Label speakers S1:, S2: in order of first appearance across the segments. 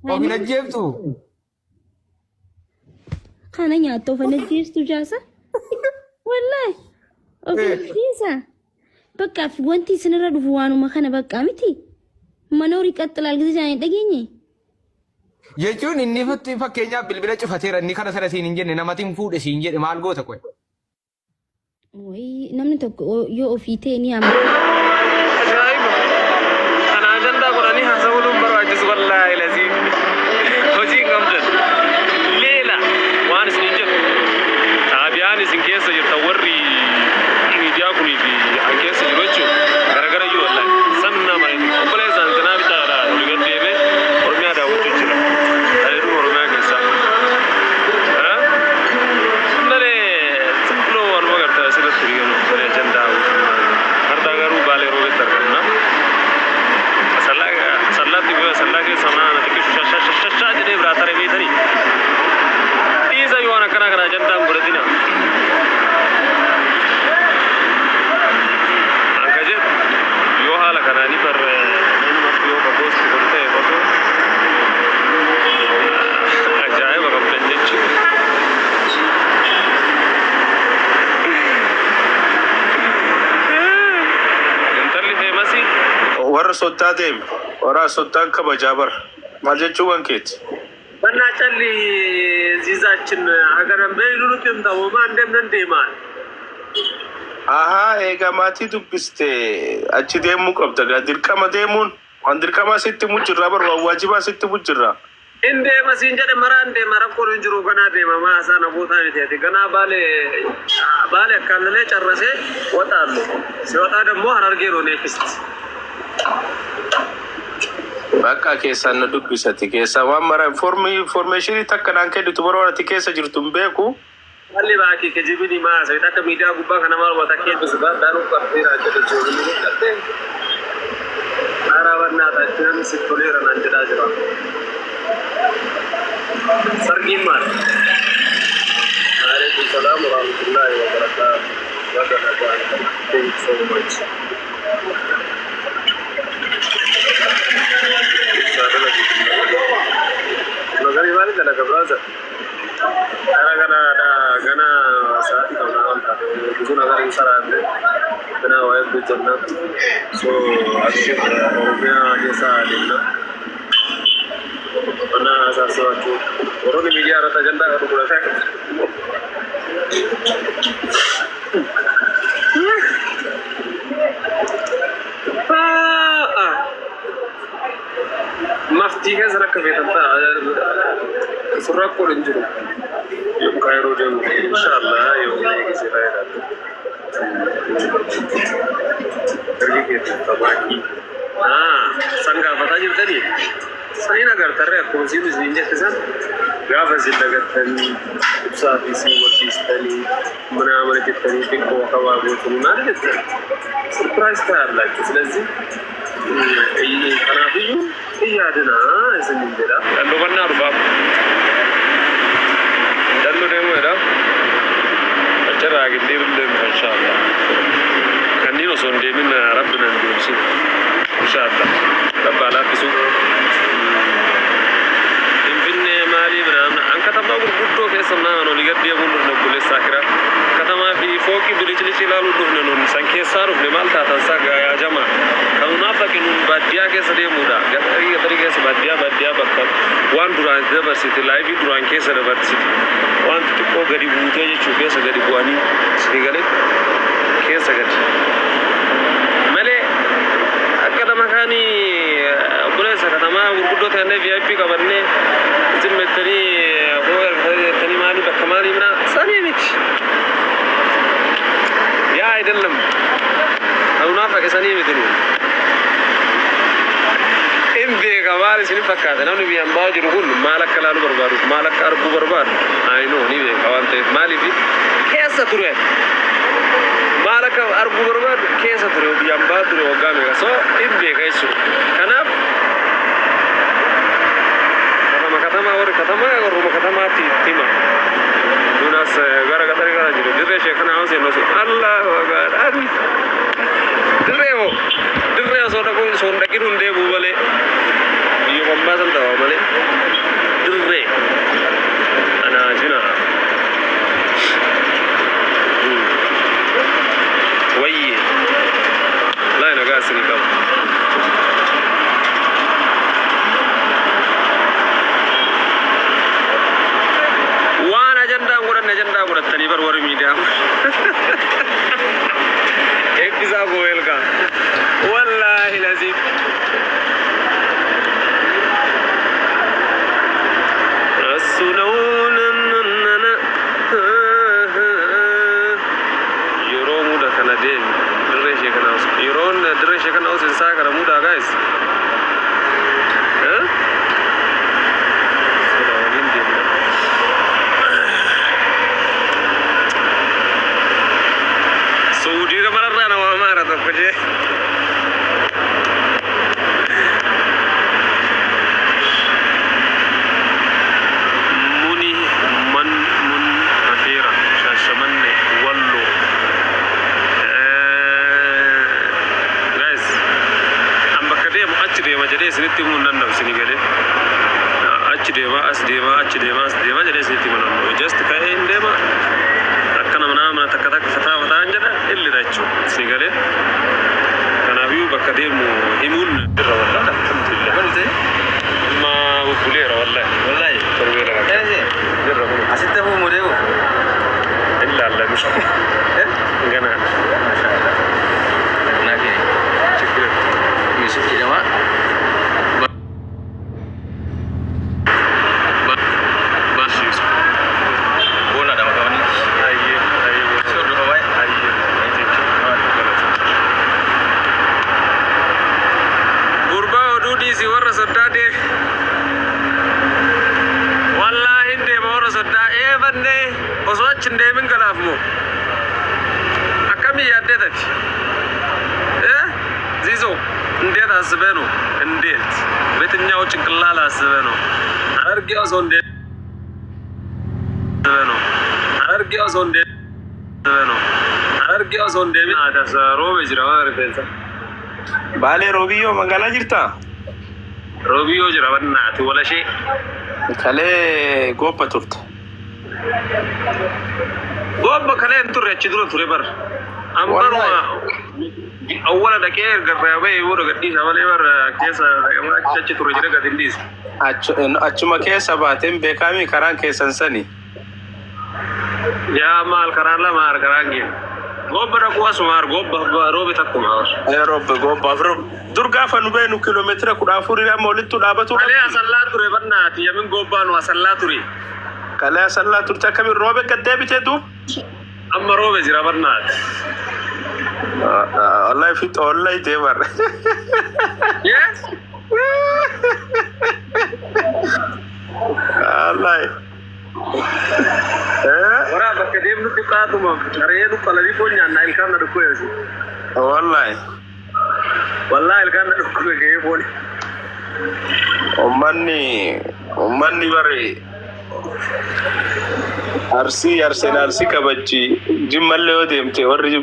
S1: وفي نجيبتو
S2: خانا نياتو فنجيستو جاسا والله وفي نجيسا بقى في وانتي سنرى دفوانو ما خانا بقى متي منوري قتل الجزء جاني دقيني
S1: jechuun inni fakkeenyaaf bilbila cufateera inni kana sana siin hin jenne namatiin fuudhe siin jedhe maal goota qoy.
S2: Wayii namni tokko yoo ofii ta'e ni amma.
S3: Ajaa'iba! Kana ajandaa godhanii haasawuun barbaachisu wallaahi laziif. Hojii hin qabdan. Leela waan isin hin jedhu. Xaabiyaan isin keessa jirtan warri miidiyaa kunii fi an keessa jiru jechuun garagara iyyuu wallaahi. Sannaa mareetu. Obboleessaan sanaa bitaadha. Oligat deemee Oromiyaa daawwachuu jira. Adeemu Oromiyaa keessaa. Malee simploo waanuma gartaa asirratti biqiluu malee ajandaa hardaa garuu baalee roobetti argamna. Sallaatti bu'ee sallaa keessa maana xiqqoo shashashaa jedhee biraa taree beekanii. Dhiisa yoo waan akkanaa kana ajandaan godhatina. Anka jedhu yoo haala kanaanii barre namatti yoo qaboosti godhatee qotoo ajaa'iba qabdan jechuudha.
S4: warra sottaa deeme warra sottaan kabajaa bara maal jechuun keeti
S3: Banaa calli ziizaachin hagaran beeyluutiin ta'uu maan deemnan deemaan.
S4: ahaa eegaa maatii dubbiste achi deemuu qabda gaa dirqama deemuun waan dirqamaa sitti mujjirraa bara waan waajibaa sitti mujjirraa
S3: Indeema siin jedhe maraan deema rakkoon hin jiru ganaa deema maasaa nabootaa miti ganaa baale akkaanillee carrasee waxaallu si waxaa dammoo harargee roonee fisti.
S4: bakka keessaan na dubbisati keessa waan mara informationii takka naan kennitu barbaadati keessa jirtu hin beeku
S3: Alli baakii kijibini maasa akka miidiyaa gubbaa kana maal wata kennisu baadhaan uffatti raajjata jiru ni qatte. Araabannaa taatti namni si toleera naan jedhaa jira. Sargiin maal? Alaikum salaam wa rahmatullahi wa barakatuh. Thank you so much. Magari balik ada keberasa. Karena saat itu orang itu negara Israel, karena wajib berjannah. So asyik orangnya jasa adilna. Karena asas waktu orang di media rata janda kalau berasa. Mafti kan sana kebetulan surat korin juru. Yung Cairo din, inshallah, yung nagiging sila yun natin. Nagiging tabaki. Sangka apa tadi tadi? Saya nak terus konsumsi ini kesan. Gak sila gatan, saat isi waktu istani, mana kita ni pikir kawan itu mana kita. Surprise kan lagi, selesai. Ini kenapa itu? Iya ada na, sebenarnya. Lalu mana rubah? Lalu demo ada. Acara agak diem inshallah. Kandilo sonde min Rabbina ndusi. Inshallah. Rabbana bisu. Infinne mali bana angkata bagur buddo ke samna no ligat dia bundur no kulis sakira. Katama fi foki bilicili lalu duhne non sanke saru ne malta tansaga ya jama. Kauna pakin badia ke sade muda. Gatari ke badia bakka. Wan duran diversity live duran ke sade diversity. Wan tipo gadi bute je chuke sa gadi buani sigale ke sa gadi. Male akada makani bule sa katama gurguddo tane VIP ka banne zimmetani hoer tani mali bakamali mina sani mik. Ya idallam. Kauna pakin sani mitinu. Kawal sini fakkaata namni biyyan baa jiru kun maal akka laalu barbaadu maal akka arguu barbaadu ayinoo ni beeka waan ta'eef maaliif keessa ture maal akka arguu barbaadu keessa ture biyyan baa ture waggaa meeqa soo hin beeka jechuudha kanaaf katamaa warruma katamaatti hima dunas gara gaxari gara jiru dirree sheekana hawaasa hin osu allahu akbar dirree osoo dhaquun osoo hin dhaqin hundee buubalee Iyo pembahasan tahu apa nih? achi deemaa as deemaa jedhee sitti manammoo just ka'ee hin deema akka nama takka fataa jedha illidha jechuudha si galee kanaafiyyuu bakka deemu himuun irra wallaa amma bubbuleera wallahi torbeera jirra kun
S1: asitti fuumu deemu
S3: illaallan gana
S1: Yusuf jedhama.
S3: እንዴት አስበህ ነው? እንዴት በየትኛው ጭንቅላት አስበህ ነው? አርጊያው ሰው እንዴት ነው? አርጊያው ሰው እንዴት ነው? አርጊያው ሰው እንዴት አዳሰሮ በጅራው አርፈንሳ
S4: ባሌ ሮቢዮ መጋላ ጅርታ
S3: ሮቢዮ ጅራ በናት ወለሺ
S4: ከሌ ጎበ ቱርት
S3: ጎበ ከሌ እንቱረች ድሮ ቱሬ በር አምበሩ أولا دكير قرّابي يقولوا قديس أولي بر كيسة ما كتشي تروجنا قديس
S4: أشوما كيسة باتم بكامي كران كيسان سني
S3: يا مال كران لا مار كرانين غوب ركوا سمار غوب روبي تكو مار
S4: يا رب غوب بافرو درجة فنوبينو كيلومتر كنا فوري لا مولد تودا بتو
S3: عليه أصلا تري برنات يمين غوبانو أصلا تري
S4: كلا أصلا تري تكمل روبي كده بتدو
S3: أما روبي زرا برنات
S4: Allah fit Allah tebar.
S3: Yes.
S4: Allah.
S3: Orang berkedem lu kita tu mah. Hari itu kalau di punya naik kan ada kue sih.
S4: Wallahi.
S3: Wallahi kan ada kue kayak pun.
S4: Omani bari. Arsenal si kabaji jimmalle odemte warri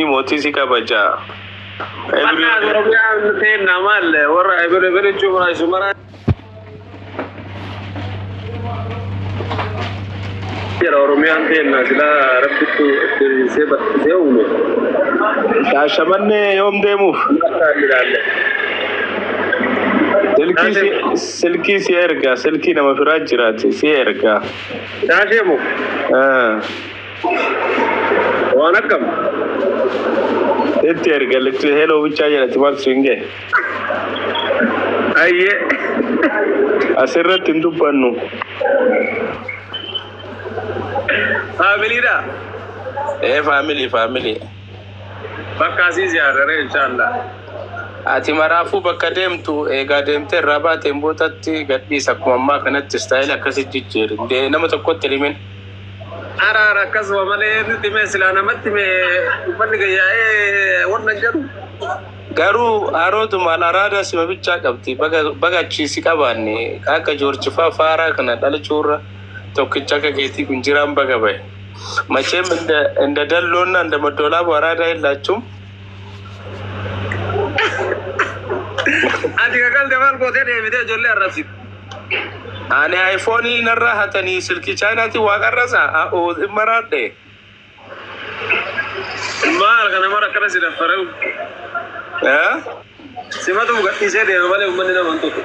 S4: moti si kabaja
S3: mana Oromia te namal warra every chumra sumara ya Oromia te nasila rabbitu se uno
S4: shamanne yom demu silki si erga silki nama firajirati si erga
S3: Dasemu Wanakam
S4: Eti erga lektu hello bicha jara timal swinge
S3: Ayye
S4: asirrat indu pannu
S3: Family da
S4: family
S3: Bakka si ziyarare inshallah
S4: Ati marafu bakka deemtu egaa deemtee irraa baateen bootatti gadhiisa akkuma ammaa kanatti istaayila akkasii jijjiiri. Nama tokkotti limin.
S3: Araara akkasuma malee nuti mee silaa namatti mee uffanni gayyaa'ee warra jedhu.
S4: Garuu harootuma araada sima bichaa qabdi. Baga achiisi qabaanne akka joorchifaa faaraa kana dhalachuurra tokkicha akka keetii kun jiraan baga bahe. Macheem inda dalloonna inda maddoolaabu araada illaachuun.
S3: Ati kakal demal kote deemite ijoollee arrabsitu.
S4: Ani iPhone narraa hatanii silkii chaayinaatti waa qarrasa maraadhe.
S3: Maal kana mara akkana si daffareu. Simatu gadhiisee deema malee uummanni nama hin tokko.